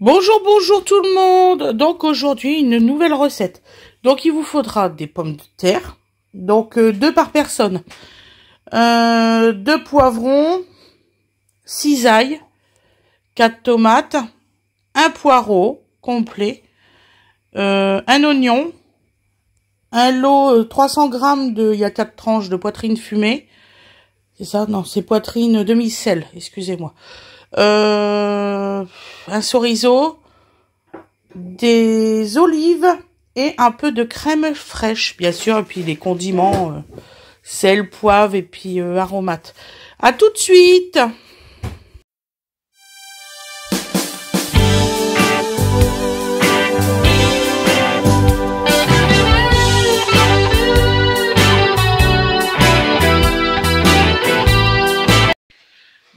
Bonjour, bonjour tout le monde. Donc aujourd'hui une nouvelle recette. Donc il vous faudra des pommes de terre. Donc 2 par personne. 2 poivrons, 6 ail, 4 tomates, un poireau complet, un oignon, un lot 300 grammes de, il y a 4 tranches de poitrine fumée. C'est ça? Non, c'est poitrine demi-sel, excusez-moi. Un chorizo, des olives et un peu de crème fraîche, bien sûr, et puis les condiments, sel, poivre et puis aromates. À tout de suite!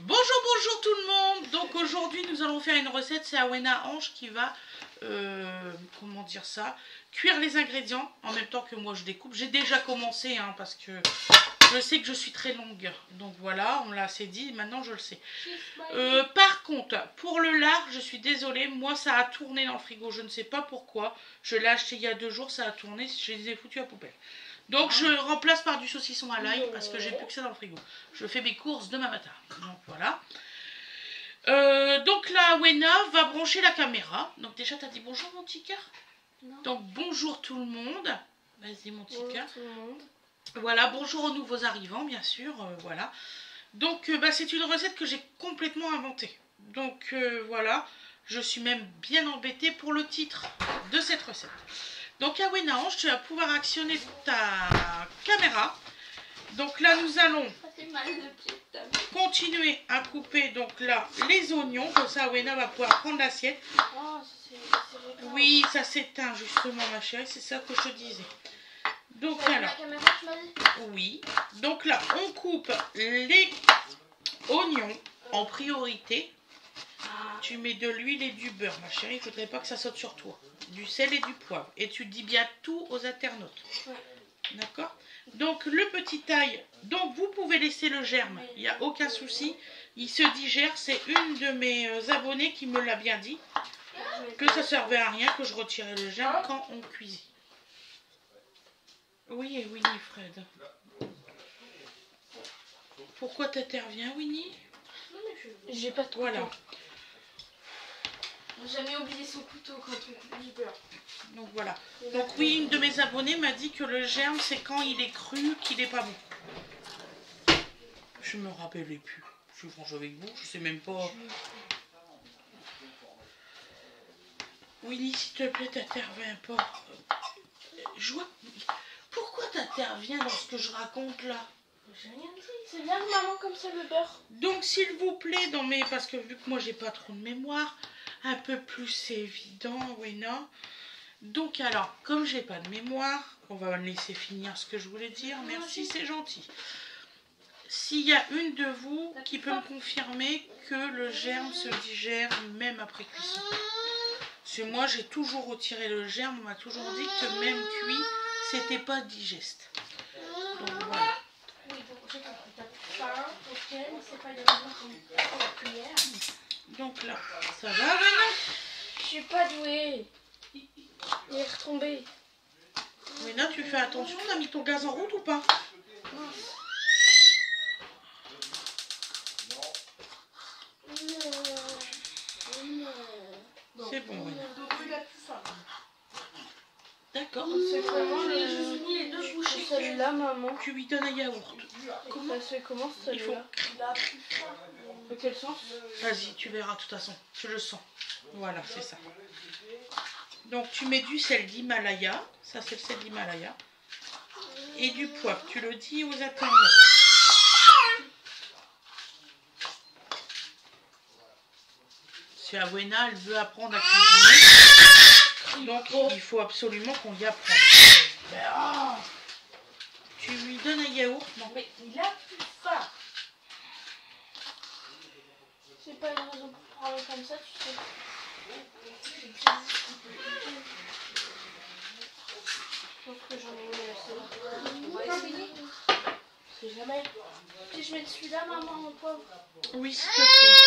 Bonjour tout le monde. Donc aujourd'hui nous allons faire une recette, c'est Awena Ange qui va, comment dire ça, cuire les ingrédients en même temps que moi je découpe. J'ai déjà commencé parce que je sais que je suis très longue, donc voilà, on l'a assez dit, maintenant je le sais. Par contre, pour le lard, je suis désolée, moi ça a tourné dans le frigo, je ne sais pas pourquoi. Je l'ai acheté il y a 2 jours, ça a tourné, je les ai foutus à poubelle. Donc je remplace par du saucisson à l'ail parce que j'ai plus que ça dans le frigo. Je fais mes courses demain matin. Donc voilà. Donc là, Wena va brancher la caméra. Donc déjà, t'as dit bonjour mon petit cœur. Donc bonjour tout le monde. Vas-y mon petit cœur. Voilà, bonjour aux nouveaux arrivants, bien sûr. Voilà. Donc c'est une recette que j'ai complètement inventée. Donc voilà, je suis même bien embêtée pour le titre de cette recette. Donc à Wena Ange, tu vas pouvoir actionner ta caméra. Donc là, nous allons continuer à couper donc là les oignons. Comme ça, Wena va pouvoir prendre l'assiette. Oui, ça s'éteint justement, ma chérie. C'est ça que je te disais. Donc alors, oui. Donc là, on coupe les oignons en priorité. Tu mets de l'huile et du beurre, ma chérie. Il ne faudrait pas que ça saute sur toi. Du sel et du poivre. Et tu dis bien tout aux internautes. D'accord? Donc le petit ail, donc vous pouvez laisser le germe, il n'y a aucun souci, il se digère, c'est une de mes abonnées qui me l'a bien dit, que ça servait à rien que je retirais le germe quand on cuisine. Oui, et Winnie, Fred. Pourquoi t'interviens, Winnie? J'ai pas de couteau. Voilà. Jamais oublié son couteau quand on coupe du beurre. Donc voilà. Donc oui, une de mes abonnées m'a dit que le germe, c'est quand il est cru qu'il n'est pas bon. Je me rappelais plus. Je suis franche avec vous, je sais même pas. Winnie, s'il te plaît, t'interviens pas. Pourquoi t'interviens dans ce que je raconte là? J'ai rien dit, c'est bien maman comme ça le beurre. Donc s'il vous plaît, parce que vu que moi j'ai pas trop de mémoire, un peu plus c'est évident, oui non. Donc alors, comme j'ai pas de mémoire, on va me laisser finir ce que je voulais dire. Merci, c'est gentil. S'il y a une de vous qui peut me confirmer que le germe se digère même après cuisson. Parce que moi j'ai toujours retiré le germe, on m'a toujours dit que même cuit, c'était pas digeste. Donc voilà. Oui, donc j'ai compris. T'as faim, ok, mais c'est pas les raisons comme la cuillère. Donc là, ça va, Rena? Je suis pas douée. Il est retombé. Rena, tu fais attention, t'as mis ton gaz en route ou pas? C'est bon, Rena. D'accord. C'est comment les deux bouchées? Celle-là, maman. Tu lui donnes un yaourt. Comment ça se fait comment celle-là? Dans quel sens? Vas-y, tu verras de toute façon. Je le sens. Voilà, c'est ça. Donc tu mets du sel d'Himalaya. Ça, c'est le sel d'Himalaya. Et du poivre. Tu le dis aux internautes. Si Awena, elle veut apprendre à cuisiner. Donc il faut absolument qu'on y apprenne. Tu lui donnes un yaourt. Non, mais il a plus faim. C'est pas une raison pour parler comme ça, tu sais. Je pense que j'en ai mis assez. C'est jamais. Si je mets celui-là, maman, mon pauvre. Oui, s'il te plaît.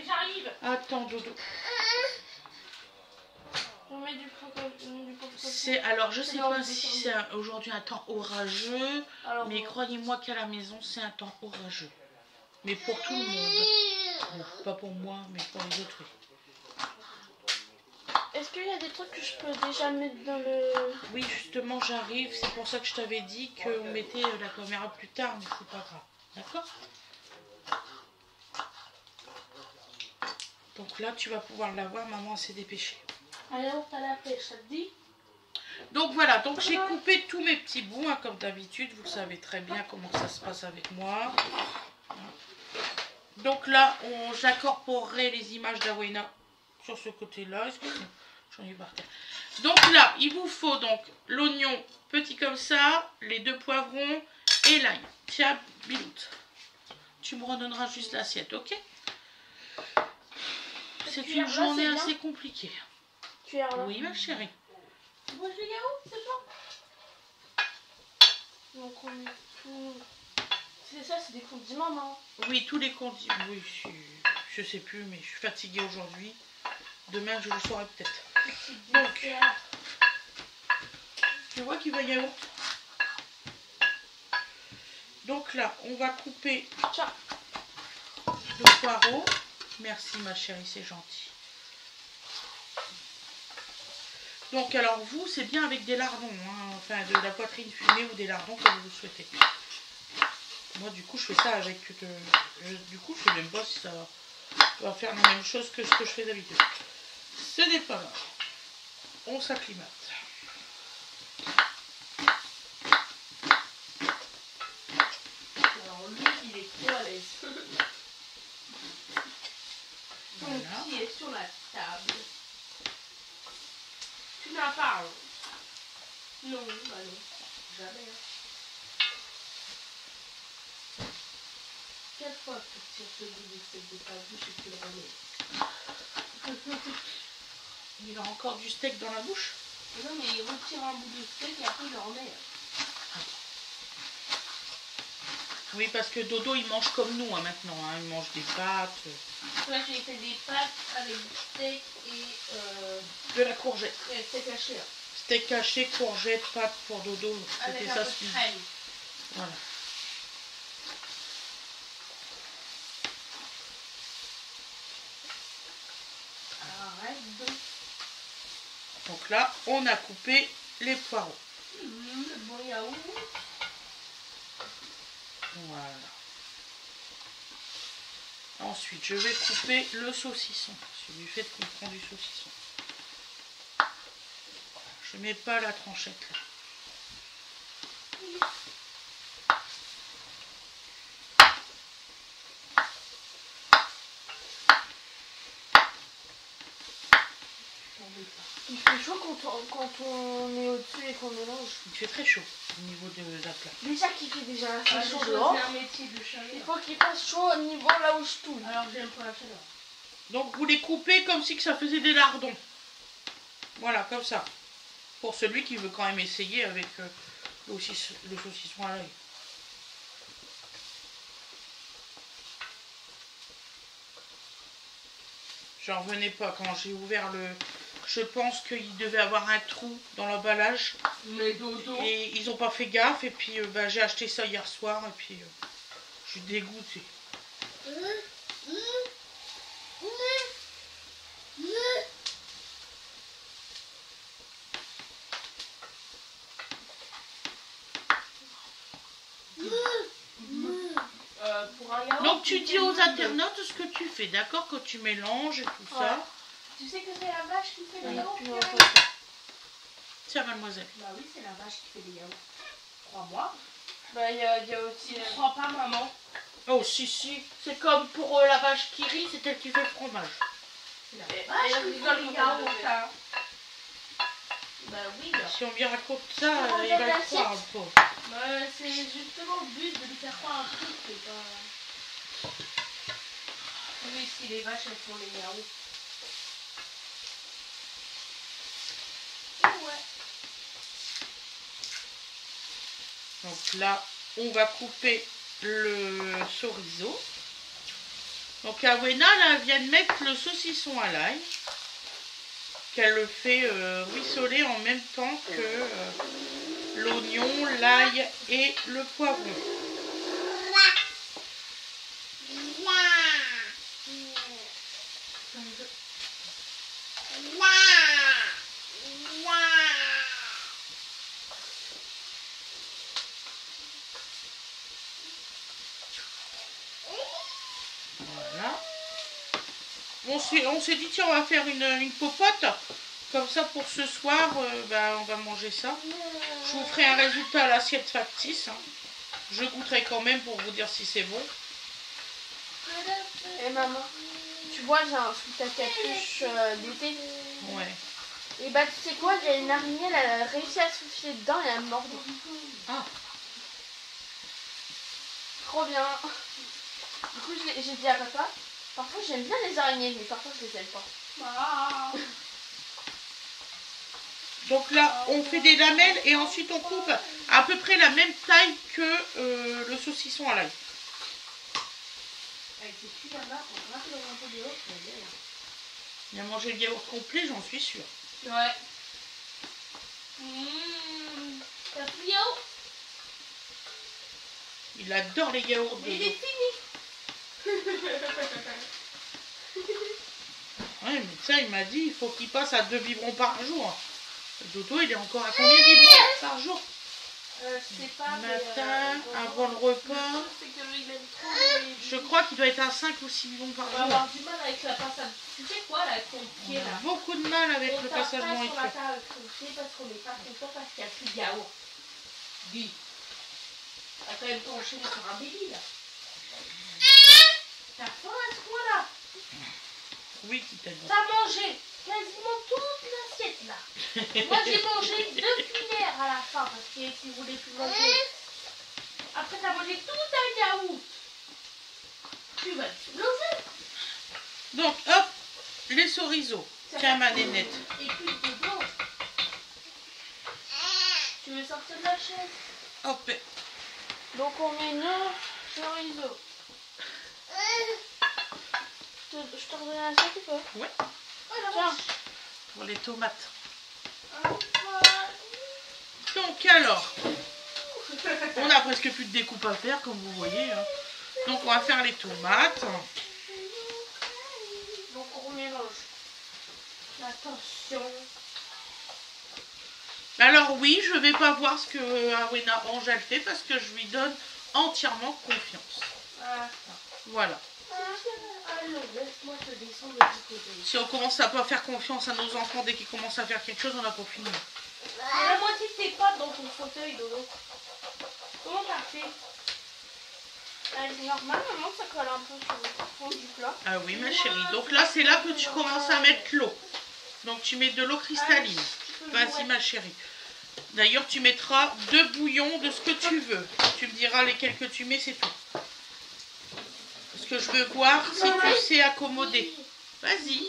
j'arrive. Attends, Dodo. On met du Alors, je sais pas si c'est aujourd'hui un temps orageux, mais croyez-moi qu'à la maison, c'est un temps orageux. Mais pour tout le monde. Bon, pas pour moi, mais pour les autres, oui. Est-ce qu'il y a des trucs que je peux déjà mettre dans le... Oui, justement, j'arrive. C'est pour ça que je t'avais dit qu'on mettait la caméra plus tard, mais c'est pas grave. D'accord? Donc là, tu vas pouvoir la voir. Maman s'est dépêchée. Alors, t'as la pêche, ça te dit? Donc voilà, donc j'ai coupé tous mes petits bouts, hein, comme d'habitude. Vous savez très bien comment ça se passe avec moi. Donc là, j'incorporerai les images d'Awena sur ce côté-là. Excusez-moi, j'en ai par terre. Donc là, il vous faut donc l'oignon petit comme ça, les 2 poivrons et l'ail. Tiens, Biloute, tu me redonneras juste l'assiette, ok? C'est une journée assez compliquée. Oui, ma chérie. Tu manges le yaourt, c'est bon? Donc on met tout... C'est ça, c'est des condiments, non? Oui, tous les condiments. Oui, je sais plus, mais je suis fatiguée aujourd'hui. Demain, je le saurai peut-être. Donc, tu vois qu'il va y avoir. Donc là, on va couper le poireau. Merci ma chérie, c'est gentil. Donc alors vous, c'est bien avec des lardons, hein, enfin de la poitrine fumée ou des lardons comme vous souhaitez. Moi du coup je fais ça avec, du coup je sais même pas si ça va faire la même chose que ce que je fais d'habitude. Ce n'est pas grave, on s'acclimate. Alors lui il est trop à l'aise. Voilà. Qui est sur la table. Tu n'en parles? Non, bah non. Jamais. Hein. Quelle fois que tu tires ce bout de steak de ta bouche et que tu le remets? Il a encore du steak dans la bouche? Non, mais il retire un bout de steak et après il le remet. Oui, parce que Dodo il mange comme nous hein, maintenant, hein. Il mange des pâtes. Là j'ai fait des pâtes avec du steak et de la courgette. steak haché. Hein. Steak haché, courgette, pâtes pour Dodo. C'était ça ce midi. Voilà. Arrête. Donc là, on a coupé les poireaux. Le bon yaourt. Voilà. Ensuite, je vais couper le saucisson. C'est du fait qu'on prend du saucisson. Je mets pas la tranchette là. Il fait chaud quand on est au-dessus et qu'on mélange. Il fait très chaud au niveau de la plaque. Déjà qu'il fait déjà assez chaud dehors. Il faut qu'il fasse chaud au niveau là où je tourne. Alors j'aime pas la chaleur. Donc vous les coupez comme si que ça faisait des lardons. Voilà, comme ça. Pour celui qui veut quand même essayer avec le saucisson à l'œil. J'en revenais pas quand j'ai ouvert le... Je pense qu'il devait avoir un trou dans l'emballage. Mais Dodo. Et ils ont pas fait gaffe. Et puis j'ai acheté ça hier soir. Et puis je suis dégoûtée. Donc tu dis aux internautes ce que tu fais, d'accord? Quand tu mélanges et tout ça. Tu sais que c'est la vache qui fait les yaourts? Tiens mademoiselle. Bah oui, c'est la vache qui fait les yaourts. Crois-moi. Bah il y a aussi... Je crois pas maman. Oh si si. C'est comme pour la vache qui rit, c'est elle qui fait le fromage. La vache qui fait les yaourts. Bah oui. Si on lui raconte ça, il va le croire le pauvre. Bah c'est justement le but de lui faire croire un truc, c'est pas... Oui, si les vaches elles font les yaourts. Ouais. Donc là, on va couper le chorizo. Donc Awena, là, elle vient de mettre le saucisson à l'ail. Qu'elle le fait ruisseler en même temps que l'oignon, l'ail et le poivron. Voilà. On s'est dit tiens on va faire une popote. Comme ça pour ce soir, on va manger ça. Je vous ferai un résultat à l'assiette factice. Hein. Je goûterai quand même pour vous dire si c'est bon. Et maman, tu vois j'ai un sous ta capuche d'été. Ouais. Et bah tu sais quoi, il y a une araignée, elle a réussi à souffler dedans et elle a mordu. Ah. Trop bien. Du coup j'ai dit à papa, parfois j'aime bien les araignées mais parfois je les aime pas. Donc là on fait des lamelles et ensuite on coupe à peu près la même taille que le saucisson à l'ail. Il a mangé le yaourt complet, j'en suis sûre. Ouais. T'as pris le yaourt? Il adore les yaourts de Il est fini. Ouais, mais ça, il m'a dit, il faut qu'il passe à 2 biberons par jour. Dodo, il est encore à combien de biberons par jour? Je sais pas. Matin, avant le repas. Je crois qu'il doit être à 5 ou 6 biberons par jour. On va avoir du mal avec la passage. Tu sais quoi là, avec ton pied là? Beaucoup de mal avec le passagement écrit. Parce qu'on n'est pas content parce qu'il n'y a plus de yaourt. Dis. T'as quand même enchaîné sur un baby là. T'as faim à ce point-là? Oui, qui t'a dit. T'as mangé quasiment toute l'assiette là. Moi j'ai mangé 2 cuillères à la fin parce qu'il voulait plus manger. Après t'as mangé tout un yaourt. Tu vas te exploser. Donc hop, les ceriseaux. Tiens ma nénette. Et puis dedans. Tu veux sortir de la chaise? Hop. Donc on met nos chorizo. Je te redonne un sac ou pas? Ouais. Tiens. Pour les tomates. Donc alors, on a presque plus de découpe à faire comme vous voyez. Hein. Donc on va faire les tomates. Donc on mélange. Attention. Alors oui, je vais pas voir ce que Awena Angèle fait parce que je lui donne entièrement confiance. Voilà. Alors, laisse-moi te descendre du côté. Si on commence à pas faire confiance à nos enfants dès qu'ils commencent à faire quelque chose, on n'a pas fini. La moitié de tes pattes dans ton fauteuil, Dodo. Comment t'as fait? C'est normal, maman, ça colle un peu sur le fond du plat. Ah oui, ma chérie. Donc là, c'est là que tu commences à mettre l'eau. Donc tu mets de l'eau cristalline. Vas-y, ma chérie. D'ailleurs, tu mettras 2 bouillons de ce que tu veux. Tu me diras lesquels que tu mets, c'est tout. Parce que je veux voir si tu sais accommoder. Vas-y.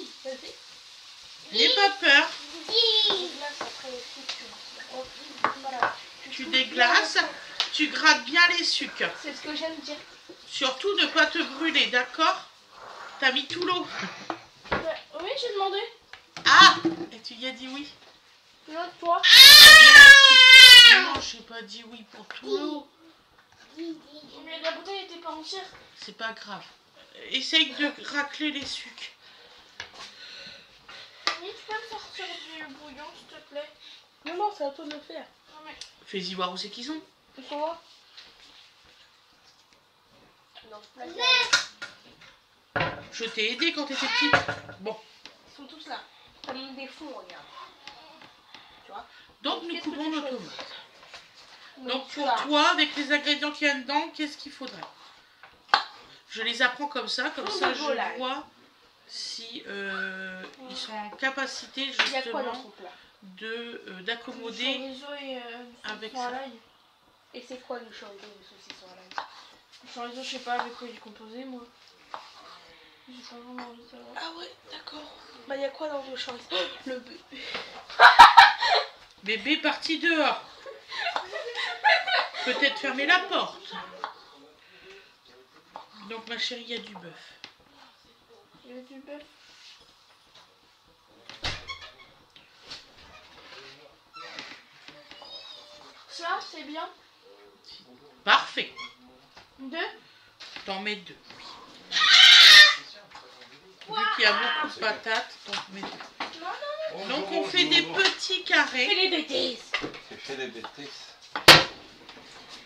N'aie pas peur. Tu déglaces. Tu grattes bien les sucres. C'est ce que j'aime dire. Surtout ne pas te brûler, d'accord? T'as mis tout l'eau. Oui, j'ai demandé. Ah! Et tu y as dit oui? Non, toi. Non, je n'ai pas dit oui pour tout l'eau. Mais la bouteille n'était pas entière. C'est pas grave. Essaye de racler les sucres. Oui, tu peux me sortir du bouillon, s'il te plaît? Non, c'est à toi de le faire. Fais-y voir où c'est qu'ils sont. Ils sont là? Non, je t'ai aidé quand t'étais petite. Bon. Ils sont tous là. T'as mis des fonds, regarde. Tu vois? Donc nous coupons nos tomates. Donc pour là. toi, avec les ingrédients qu'il y a dedans, qu'est-ce qu'il faudrait? Je les apprends comme ça je vois si ils sont en capacité justement d'accommoder avec ça. Et c'est quoi le chorizo, le saucisson à l'ail? Le chorizo, je sais pas avec quoi il est composé, moi. J'ai pas vraiment envie de savoir. Ah ouais, d'accord. Bah il y a quoi dans le chorizo? Le bébé. Bébé parti dehors. Peut-être fermer la porte. Donc ma chérie, il y a du bœuf. Il y a du bœuf. Ça, c'est bien. Parfait. 2. T'en mets 2. Vu qu'il y a beaucoup de patates, t'en mets 2. Donc on fait des petits carrés. Fais les bêtises. Fais des bêtises.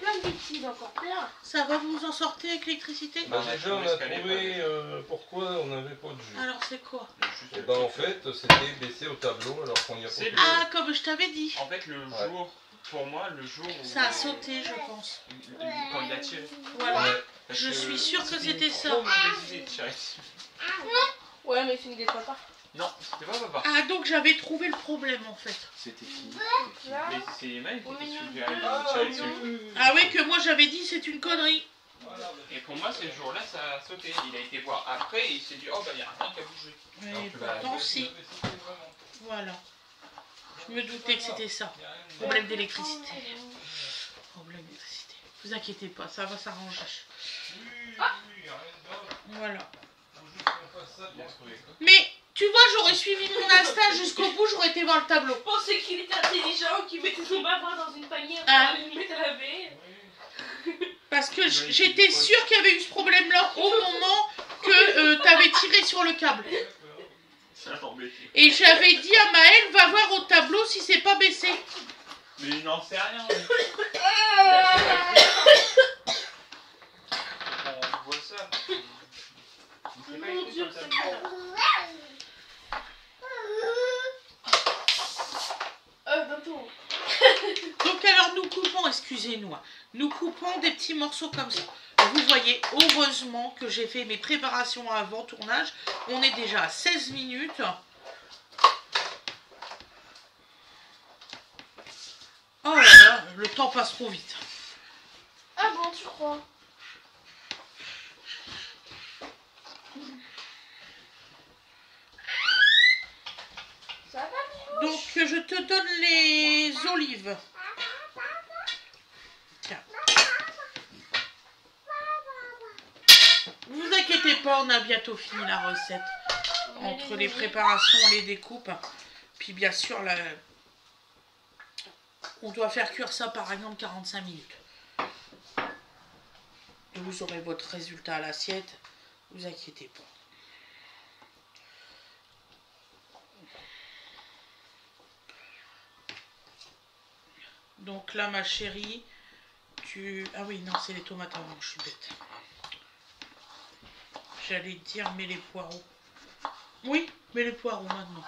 Plein de bêtises encore, plein. Ça va, vous en sortir avec l'électricité? Bah déjà on a trouvé pourquoi on n'avait pas de jus. Alors c'est quoi? Et ben en fait c'était baissé au tableau alors qu'on y a pas de jus. Ah, comme je t'avais dit. En fait, le jour, pour moi, le jour où. Ça a sauté, je pense. Quand il a tiré. Voilà. Ouais. Parce Je que suis sûre que c'était ça. trop mauvaise idée de tirer dessus. Ouais, mais c'est une des papas. Non, c'était pas papa. Ah, donc j'avais trouvé le problème en fait. C'était qui? Là. Mais c'est Emmaël qui Oh, était mignon. suggéré de tirer dessus. Ah oui, que moi j'avais dit c'est une connerie. Et pour moi, ce jour-là, ça a sauté. Il a été voir après et il s'est dit, oh bah il n'y a rien qui a bougé. Mais pourtant si. Voilà. Je me doutais que c'était ça. Problème d'électricité. Problème d'électricité. Vous inquiétez pas, ça va s'arranger. Voilà. Mais tu vois, j'aurais suivi mon instinct jusqu'au bout, j'aurais été voir le tableau. Je pensais qu'il était intelligent, qu'il mettait son bavard dans une panière Ah. pour le mettre à laver. Parce que j'étais sûre qu'il y avait eu ce problème-là au moment que t'avais tiré sur le câble. Ça l'a embêté. Et j'avais dit à Maëlle, va voir au tableau si c'est pas baissé. Mais il n'en sait rien. On voit ça. C'est pas Mon écrit Dieu, comme ça. c'est bien. Bientôt. Donc alors nous coupons, excusez-nous, hein, nous coupons des petits morceaux comme ça. Vous voyez, heureusement que j'ai fait mes préparations avant tournage. On est déjà à 16 minutes. Oh là là, le temps passe trop vite. Ah bon, tu crois? Ça va, Donc je te donne les olives. Tiens. Vous inquiétez pas, on a bientôt fini la recette. Entre les préparations et les découpes. Puis bien sûr, on doit faire cuire ça par exemple 45 minutes. Et vous aurez votre résultat à l'assiette. Vous inquiétez pas. Donc là, ma chérie, ah oui, non, c'est les tomates avant, je suis bête. J'allais te dire, mets les poireaux. Oui, mets les poireaux maintenant.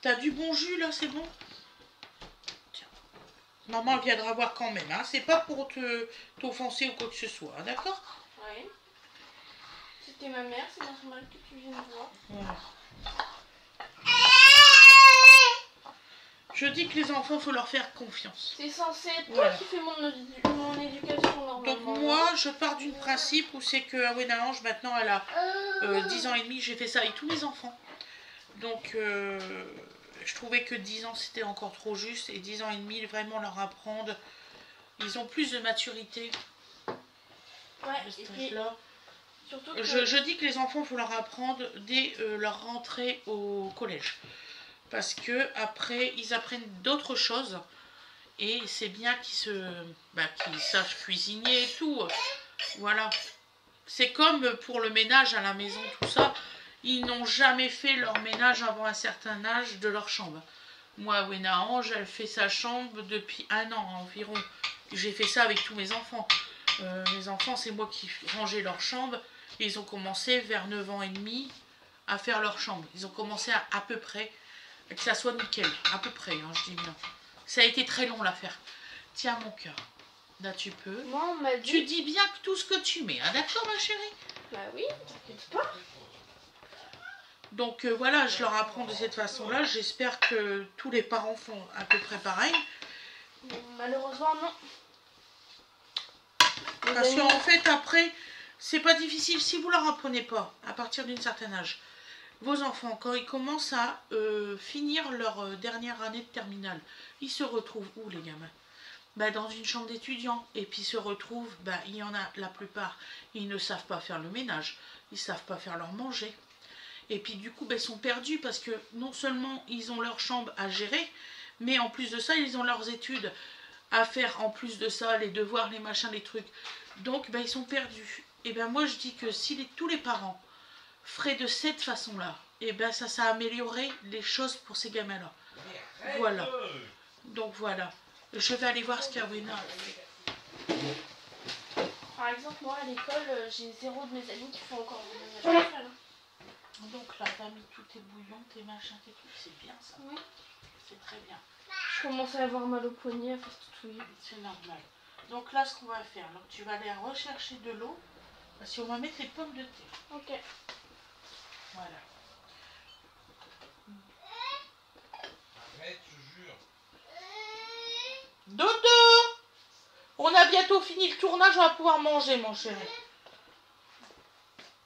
T'as du bon jus là, c'est bon? Tiens. Maman viendra voir quand même, hein. C'est pas pour t'offenser ou quoi que ce soit, hein, d'accord? Oui. C'était ma mère, c'est normal que tu viennes voir. Voilà. Je dis que les enfants, faut leur faire confiance. C'est censé être toi Voilà. qui fais mon éducation normalement. Donc moi, je pars d'une principe où c'est que Awena Ange, maintenant, elle a 10 ans et demi. J'ai fait ça avec tous mes enfants. Donc, je trouvais que 10 ans, c'était encore trop juste. Et 10 ans et demi, vraiment leur apprendre. Ils ont plus de maturité. Ouais, À cet et puis, âge-là. surtout que... Je dis que les enfants, il faut leur apprendre dès leur rentrée au collège. Parce que après, ils apprennent d'autres choses. Et c'est bien qu'ils sachent cuisiner et tout. Voilà. C'est comme pour le ménage à la maison, tout ça. Ils n'ont jamais fait leur ménage avant un certain âge de leur chambre. Moi, Wena Ange, elle fait sa chambre depuis 1 an environ. J'ai fait ça avec tous mes enfants. Mes enfants, c'est moi qui rangeais leur chambre. Et ils ont commencé vers 9 ans et demi à faire leur chambre. Ils ont commencé à peu près, que ça soit nickel. À peu près, hein, je dis bien. Ça a été très long l'affaire. Tiens mon cœur. Là tu peux. Moi, on m'a dit... Tu dis bien que tout ce que tu mets, hein, d'accord ma chérie? Bah oui, t'inquiète pas. Donc voilà, je leur apprends de cette façon-là. J'espère que tous les parents font à peu près pareil. Malheureusement, non. Parce qu'en fait, après, c'est pas difficile si vous leur apprenez pas, à partir d'un certain âge. Vos enfants, quand ils commencent à finir leur dernière année de terminale, ils se retrouvent où les gamins? bah, dans une chambre d'étudiant et puis se retrouvent, bah, il y en a la plupart, ils ne savent pas faire le ménage, ils ne savent pas faire leur manger. Et puis du coup, bah, ils sont perdus parce que non seulement ils ont leur chambre à gérer, mais en plus de ça, ils ont leurs études à faire en plus de ça, les devoirs, les machins, les trucs. Donc, bah, ils sont perdus. Et ben moi, je dis que si tous les parents feraient de cette façon-là, et ben ça améliorerait les choses pour ces gamins-là. Voilà. Donc voilà. Je vais aller voir ce qu'Awena a fait. Par exemple, moi à l'école, j'ai 0 de mes amis qui font encore du ménage. Donc là, t'as mis tous tes bouillons, tes machins, tes trucs, c'est bien ça. Oui. C'est très bien. Je commence à avoir mal au poignet, à faire tout touiller. C'est normal. Donc là, ce qu'on va faire, donc tu vas aller rechercher de l'eau, parce qu'on va mettre les pommes de terre. Ok. Voilà. Arrête, je jure. Dodo! On a bientôt fini le tournage, on va pouvoir manger, mon chéri.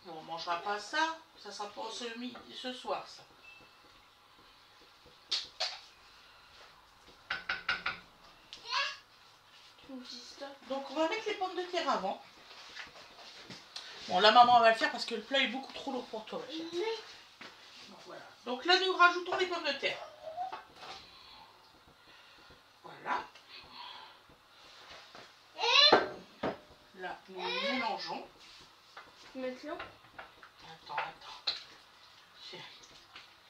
Bon, on mangera pas ça, ça sera pour ce soir, ça. Donc on va mettre les pommes de terre avant. Bon, la maman va le faire parce que le plat est beaucoup trop lourd pour toi. Donc, voilà. Donc là, nous rajoutons les pommes de terre. Voilà. Là, nous mélangeons. Mettre l'eau. Attends.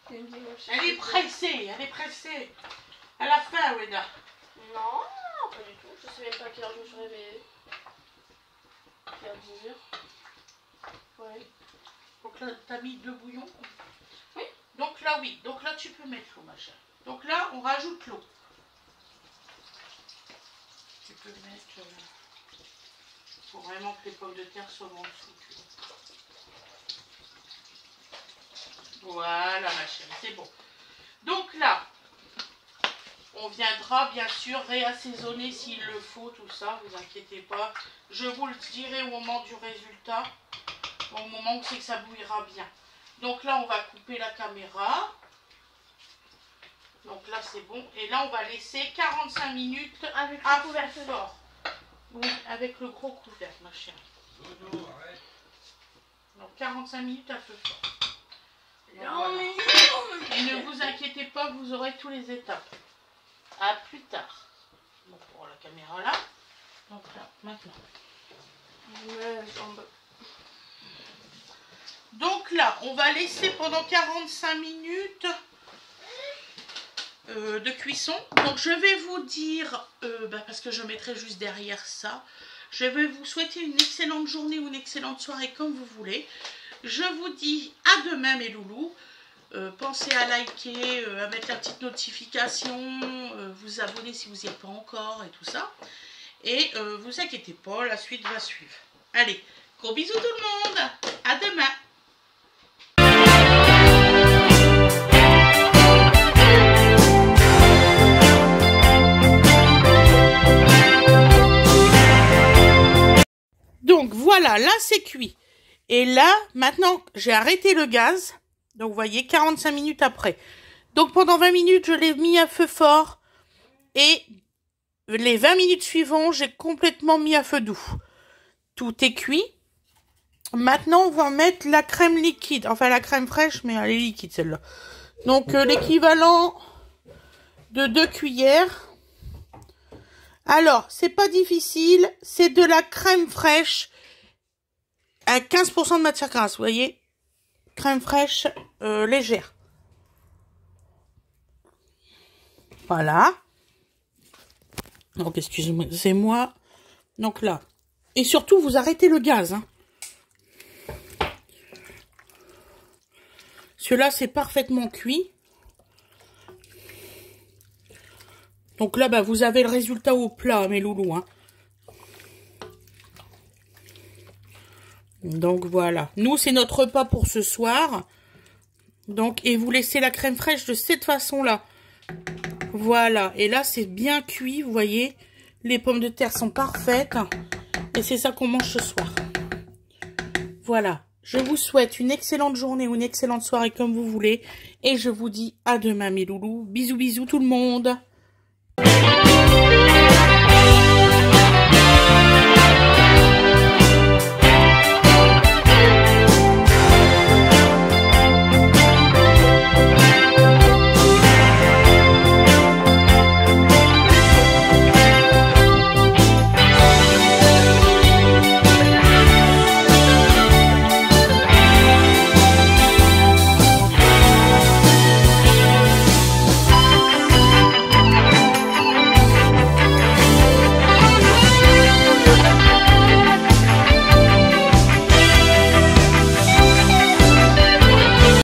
Elle est pressée, À la fin, Weda. Non, pas du tout. Je sais même pas quelle heure je me suis réveillée. Vers 10h. Ouais. Donc là, t'as mis 2 bouillons. Oui. Donc là, oui. Donc là, tu peux mettre l'eau, machin. Donc là, on rajoute l'eau. Tu peux mettre... faut vraiment que les pommes de terre soient en dessous. Voilà, ma chérie, c'est bon. Donc là, on viendra bien sûr réassaisonner s'il le faut, tout ça, vous inquiétez pas. Je vous le dirai au moment du résultat, au moment où c'est que ça bouillera bien. Donc là, on va couper la caméra. Donc là, c'est bon. Et là, on va laisser 45 minutes avec à le couvercle fort. Oui, avec le gros couvercle, ma chérie. Dodo, arrête. Donc 45 minutes à feu fort. Non, Voilà. mais Et ne vous inquiétez pas, vous aurez tous les étapes. À plus tard. Bon, pour la caméra là. Donc là, maintenant. Ouais, Donc là, on va laisser pendant 45 minutes de cuisson. Donc je vais vous dire, parce que je mettrai juste derrière ça, je vais vous souhaiter une excellente journée ou une excellente soirée comme vous voulez. Je vous dis à demain mes loulous. Pensez à liker, à mettre la petite notification, vous abonner si vous n'y êtes pas encore et tout ça. Et vous inquiétez pas, la suite va suivre. Allez, gros bisous tout le monde. À demain. Donc voilà, là c'est cuit. Et là, maintenant, j'ai arrêté le gaz. Donc, vous voyez, 45 minutes après. Donc, pendant 20 minutes, je l'ai mis à feu fort. Et les 20 minutes suivantes, j'ai complètement mis à feu doux. Tout est cuit. Maintenant, on va mettre la crème liquide. Enfin, la crème fraîche, mais elle est liquide, celle-là. Donc, l'équivalent de 2 cuillères. Alors, c'est pas difficile. C'est de la crème fraîche à 15% de matière grasse, vous voyez. Crème fraîche légère. Voilà. Donc, excusez-moi. Donc là. Et surtout, vous arrêtez le gaz. Hein. Celui-là, c'est parfaitement cuit. Donc là, bah, vous avez le résultat au plat, mes loulous. Hein. Donc voilà. Nous, c'est notre repas pour ce soir. Donc, et vous laissez la crème fraîche de cette façon-là. Voilà. Et là, c'est bien cuit, vous voyez. Les pommes de terre sont parfaites. Et c'est ça qu'on mange ce soir. Voilà. Je vous souhaite une excellente journée ou une excellente soirée comme vous voulez. Et je vous dis à demain, mes loulous. Bisous, bisous tout le monde.